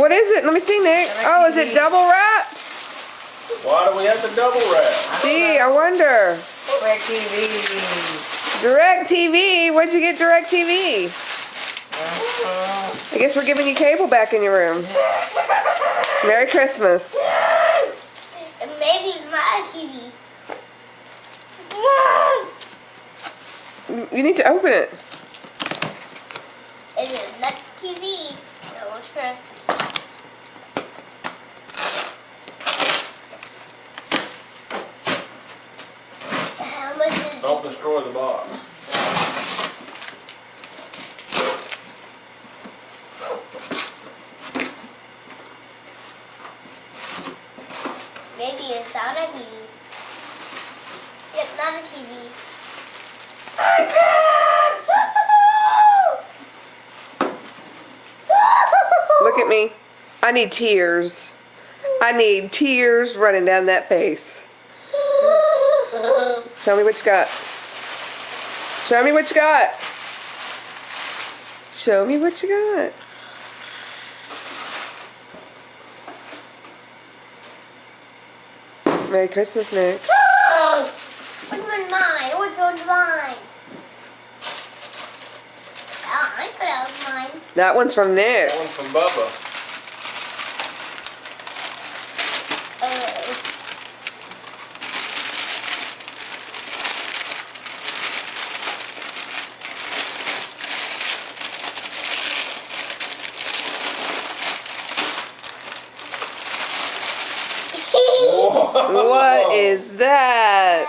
What is it? Let me see, Nick. Oh, is it double wrapped? Why do we have to double wrap? Gee, I wonder. DirecTV. DirecTV? When'd you get DirecTV? I guess we're giving you cable back in your room. Merry Christmas. Maybe my TV. You need to open it. Is it next TV? No, what's first? How much is Don't destroy the box. Maybe it's not a TV. Yep, not a TV. Look at me. I need tears. I need tears running down that face. Show me what you got. Show me what you got. Show me what you got. Merry Christmas, Nick. Which one's mine? Which one's mine? Oh, I thought that was mine. That one's from Nick. That one's from Bubba. What is that?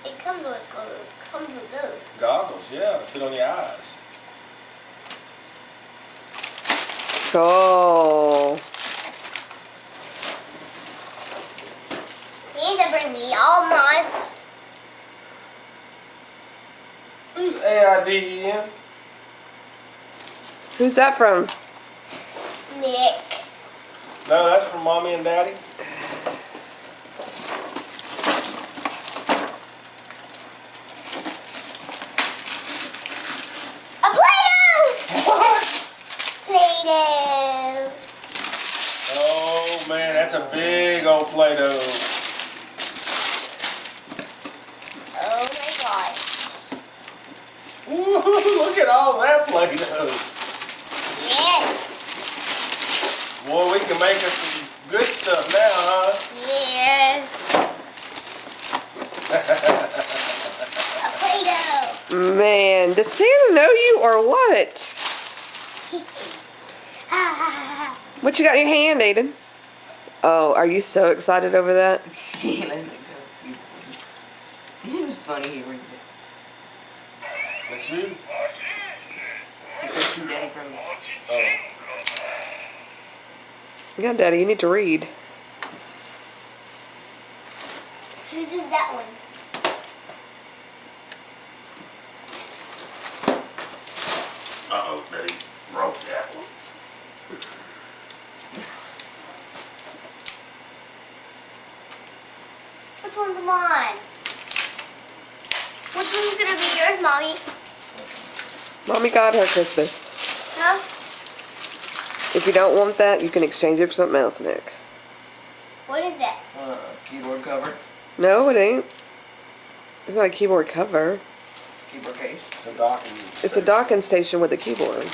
It comes with those. Goggles, yeah, to fit on your eyes. Cool. Santa bring me all mine. Who's AIDEN? Who's that from? Nick. No, that's from Mommy and Daddy. A Play-Doh! What? Play-Doh. Oh man, that's a big old Play-Doh. Oh my gosh. Woo, look at all that Play-Doh. Yes. Boy, we can make us some good stuff now, huh? Yes. A Play-Doh. Man, does Santa know you or what? What you got in your hand, Aiden? Oh, are you so excited over that? Yeah, let it go. It was funny hearing it. That's you? He said to Daddy from me. Oh. Yeah, Daddy, you need to read. Who does that one? Uh-oh, Daddy broke that one. Which one's mine? Which one's gonna be yours, Mommy? Mommy got her Christmas. Huh? If you don't want that, you can exchange it for something else, Nick. What is that? Keyboard cover. No, it ain't. It's not a keyboard cover. Keyboard case. It's a docking It's a docking station with a keyboard.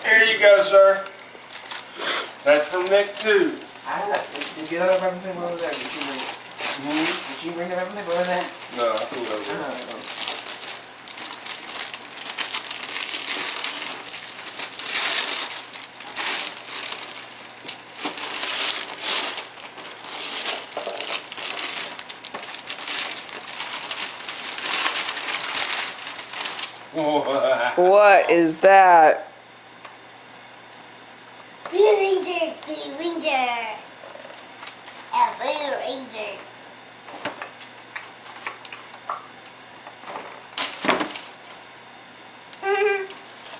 Here you go, sir. That's from Nick, too. Did you have everything over there? Did you bring it? Did you bring everything over there? No, I threw it over there. Oh. What is that? Blue Ranger, Blue Ranger. A Blue Ranger.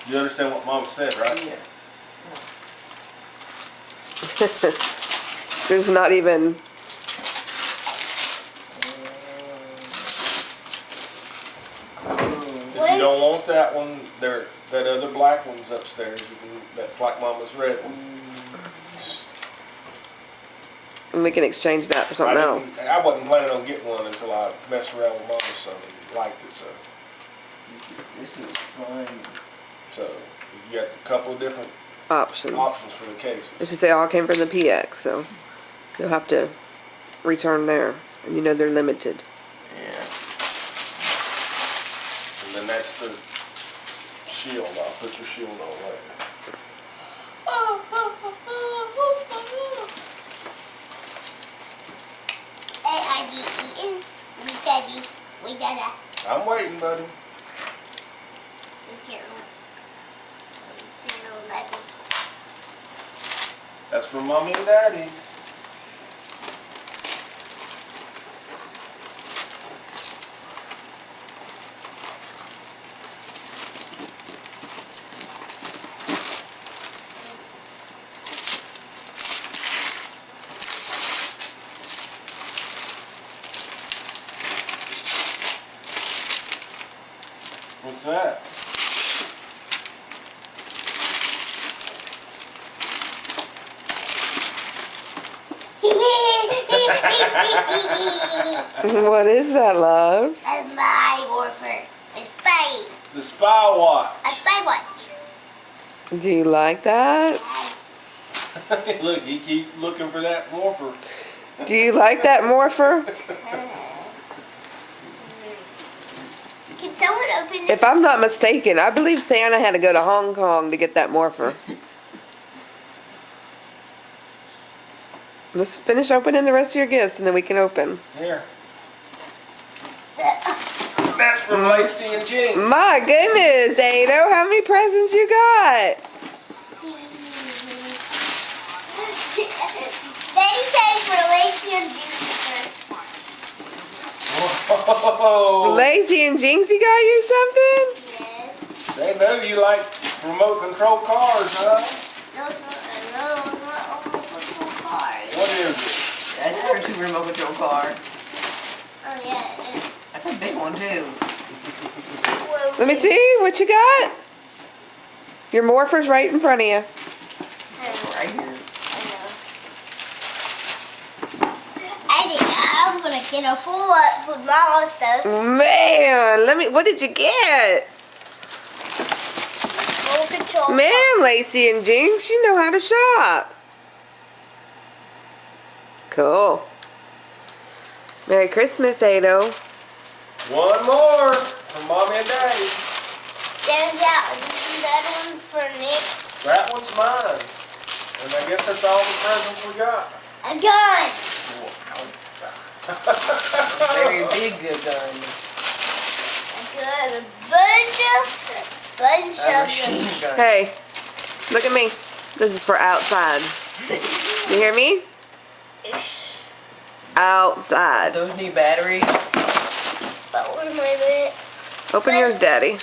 You understand what Mom said, right? Yeah. There's not even... If you don't don't want that one. There, that other black one's upstairs. You can, that's like Mama's red one. And we can exchange that for something else. I wasn't planning on getting one until I messed around with Mama's son and liked it. This feels fun. So you got a couple of different Options. options for the cases. Let's just say all came from the PX, so you'll have to return there. And you know they're limited. Yeah. And then that's the shield. I'll put your shield on later. We gotta. I'm waiting, buddy. That's for Mommy and Daddy. What's that? What is that, love? A spy warfare. A spy. The Spy Watch. A spy watch. Do you like that? Look, he keeps looking for that morpher. Do you like that morpher? Can someone open this? If I'm not mistaken, I believe Santa had to go to Hong Kong to get that morpher. Let's finish opening the rest of your gifts and then we can open. Here. That's from Lacey and Jean. My goodness, Ado, how many presents you got? Daddy says for Lacey and Juniper. Whoa. Lacey and Jinxie got you something? Yes. They know you like remote control cars, huh? No, it's not control cars. What is it? That's our super remote control car. Oh yeah, it is. That's a big one too. Whoa. Let me see what you got. Your morpher's right in front of you. Right here. I think I'm gonna get a full up with Mama stuff. Man, what did you get? Full control. Man, Lacey and Jinx, you know how to shop. Cool. Merry Christmas, Ado. One more from Mommy and Daddy. There's that one for Nick. That one's mine. And I guess that's all the presents we got. A gun. Very big gun. A gun. A bunch A of machine gun. Hey, look at me. This is for outside. You hear me? Outside. Those need batteries. But what am I doing? Open yours, Daddy.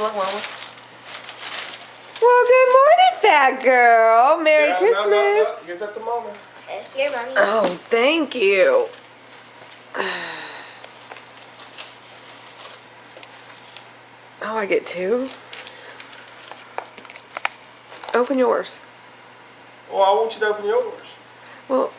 Look, Mama. Well, good morning, fat girl. Merry Yeah, Christmas. no. Give that to Mommy. Here, Mommy. Oh, thank you. Oh, I get two? Open yours. Well, I want you to open yours. Well,